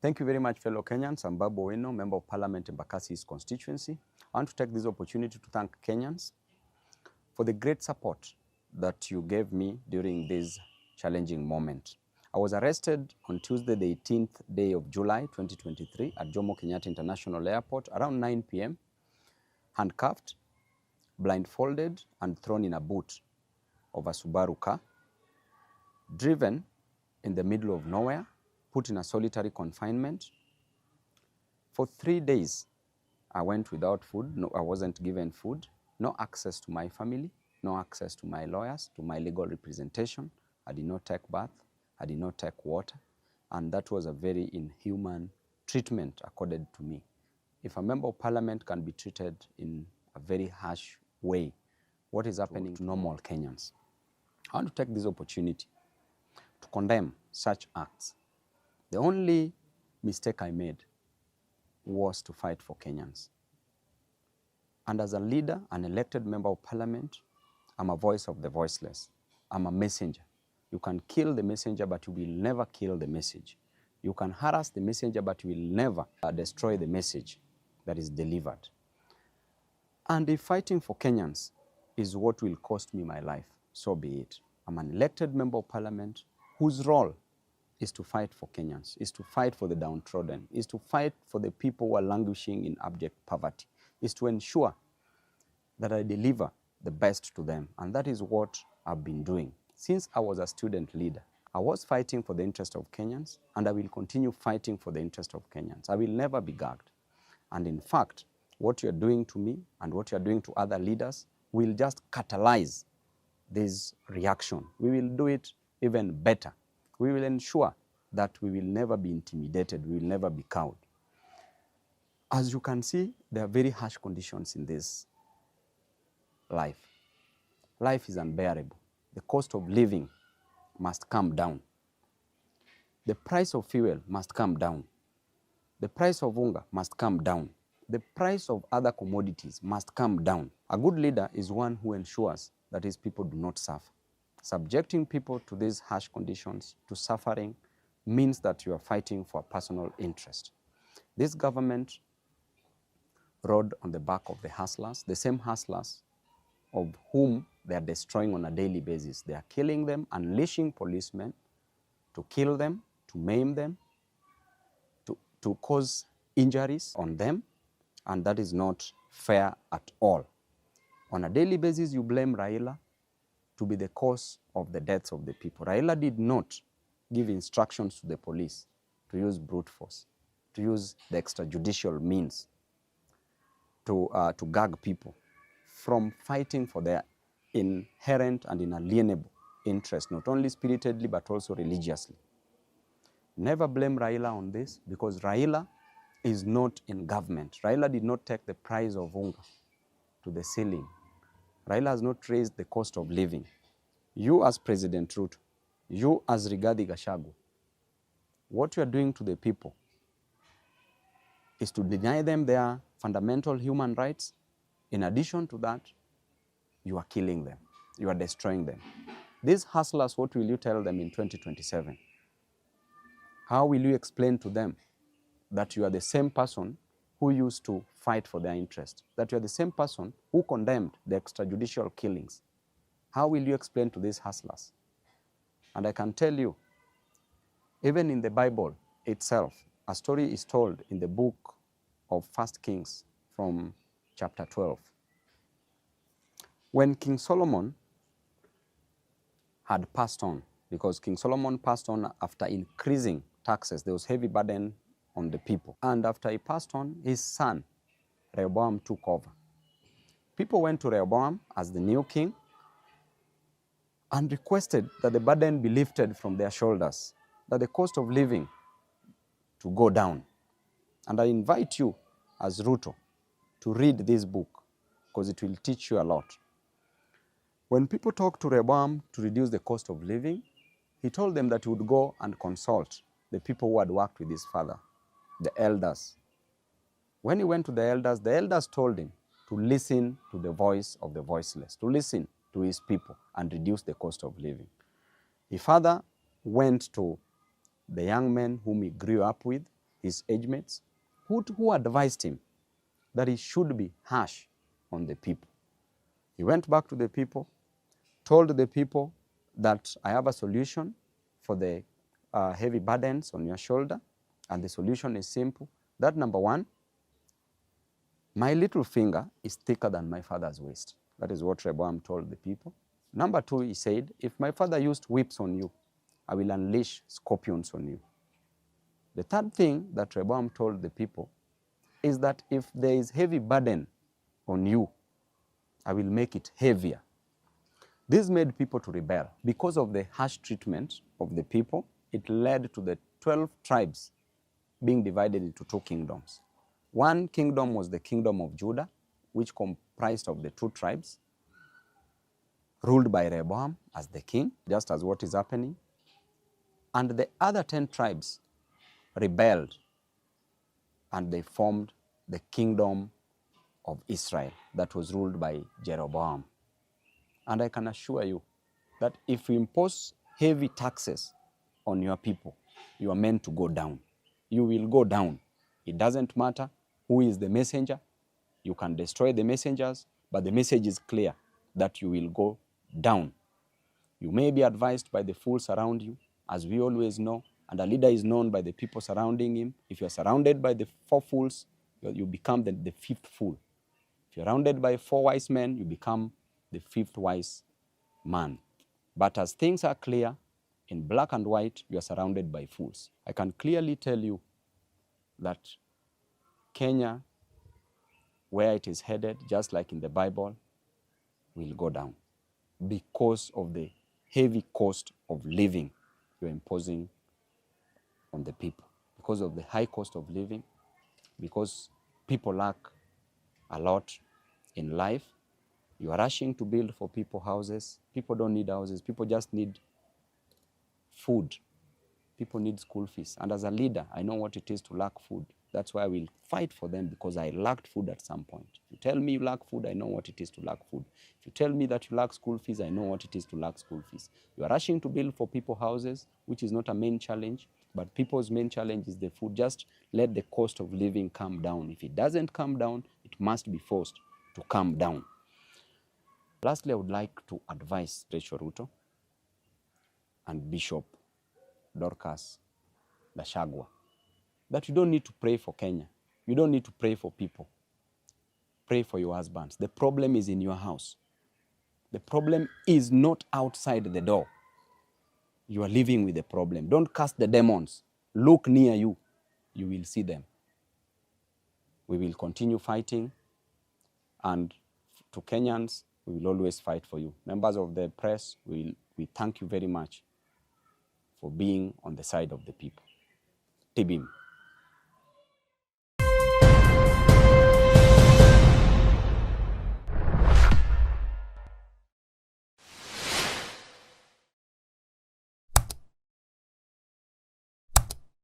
Thank you very much, fellow Kenyans. I'm Babu Owino, Member of Parliament in Bakassi East constituency. I want to take this opportunity to thank Kenyans for the great support that you gave me during this challenging moment. I was arrested on Tuesday, the 18th day of July, 2023 at Jomo Kenyatta International Airport around 9 p.m., handcuffed, blindfolded, and thrown in a boot of a Subaru car, driven in the middle of nowhere, put in a solitary confinement. For 3 days, I went without food. No, I wasn't given food, no access to my family, no access to my lawyers, to my legal representation. I did not take bath, I did not take water, and that was a very inhuman treatment accorded to me. If a member of parliament can be treated in a very harsh way, what is happening to normal Kenyans? I want to take this opportunity to condemn such acts. The only mistake I made was to fight for Kenyans. And as a leader, an elected member of parliament, I'm a voice of the voiceless. I'm a messenger. You can kill the messenger, but you will never kill the message. You can harass the messenger, but you will never destroy the message that is delivered. And if fighting for Kenyans is what will cost me my life, so be it. I'm an elected member of parliament whose role is to fight for Kenyans, is to fight for the downtrodden, is to fight for the people who are languishing in abject poverty, is to ensure that I deliver the best to them. And that is what I've been doing. Since I was a student leader, I was fighting for the interest of Kenyans, and I will continue fighting for the interest of Kenyans. I will never be gagged. And in fact, what you're doing to me and what you're doing to other leaders will just catalyze this reaction. We will do it even better. We will ensure that we will never be intimidated, we will never be cowed. As you can see, there are very harsh conditions in this life. Life is unbearable. The cost of living must come down. The price of fuel must come down. The price of hunger must come down. The price of other commodities must come down. A good leader is one who ensures that his people do not suffer. Subjecting people to these harsh conditions, to suffering, means that you are fighting for personal interest. This government rode on the back of the hustlers, the same hustlers of whom they are destroying on a daily basis. They are killing them, unleashing policemen to kill them, to maim them, to cause injuries on them, and that is not fair at all. On a daily basis, you blame Raila to be the cause of the deaths of the people. Raila did not give instructions to the police to use brute force, to use the extrajudicial means to gag people from fighting for their inherent and inalienable interest, not only spiritedly but also religiously. Never blame Raila on this, because Raila is not in government. Raila did not take the price of hunger to the ceiling. Raila has not raised the cost of living. You as President Ruto, you as Rigathi Gachagua, what you are doing to the people is to deny them their fundamental human rights. In addition to that, you are killing them. You are destroying them. These hustlers, what will you tell them in 2027? How will you explain to them that you are the same person who used to fight for their interest, that you are the same person who condemned the extrajudicial killings? How will you explain to these hustlers? And I can tell you, even in the Bible itself, a story is told in the book of 1 Kings from chapter 12. When King Solomon had passed on, because King Solomon passed on after increasing taxes, there was heavy burden on the people. And after he passed on, his son, Rehoboam, took over. People went to Rehoboam as the new king and requested that the burden be lifted from their shoulders, that the cost of living to go down. And I invite you as Ruto to read this book, because it will teach you a lot. When people talked to Rehoboam to reduce the cost of living, he told them that he would go and consult the people who had worked with his father, the elders. When he went to the elders told him to listen to the voice of the voiceless, to listen to his people and reduce the cost of living. He further went to the young men whom he grew up with. his age mates, who advised him that he should be harsh on the people. He went back to the people, told the people that I have a solution for the heavy burdens on your shoulder, and the solution is simple. That number one, my little finger is thicker than my father's waist. That is what Rehoboam told the people. Number two, he said, if my father used whips on you, I will unleash scorpions on you. The third thing that Rehoboam told the people is that if there is heavy burden on you, I will make it heavier. This made people to rebel. Because of the harsh treatment of the people, it led to the 12 tribes being divided into two kingdoms. One kingdom was the kingdom of Judah, which comprised of the two tribes, ruled by Rehoboam as the king, just as what is happening. And the other 10 tribes rebelled, and they formed the kingdom of Israel that was ruled by Jeroboam. And I can assure you that if you impose heavy taxes on your people, you are meant to go down. You will go down. It doesn't matter who is the messenger. You can destroy the messengers, but the message is clear that you will go down. You may be advised by the fools around you, as we always know, and a leader is known by the people surrounding him. If you are surrounded by the 4 fools, you become the 5th fool. If you're surrounded by 4 wise men, you become the 5th wise man. But as things are clear, in black and white, you are surrounded by fools. I can clearly tell you that Kenya, where it is headed, just like in the Bible, will go down because of the heavy cost of living you're imposing on the people. Because of the high cost of living, because people lack a lot in life, you are rushing to build for people houses. People don't need houses. People just need food. People need school fees. And as a leader, I know what it is to lack food. That's why I will fight for them, because I lacked food at some point. If you tell me you lack food, I know what it is to lack food. If you tell me that you lack school fees, I know what it is to lack school fees. You are rushing to build for people houses, which is not a main challenge, but people's main challenge is the food. Just let the cost of living come down. If it doesn't come down, it must be forced to come down. Lastly, I would like to advise Rachel Ruto and Bishop Dorcas Gachagua that you don't need to pray for Kenya. You don't need to pray for people. Pray for your husbands. The problem is in your house. The problem is not outside the door. You are living with the problem. Don't cast the demons. Look near you. You will see them. We will continue fighting, and to Kenyans, we will always fight for you. Members of the press, we thank you very much for being on the side of the people. Tibim.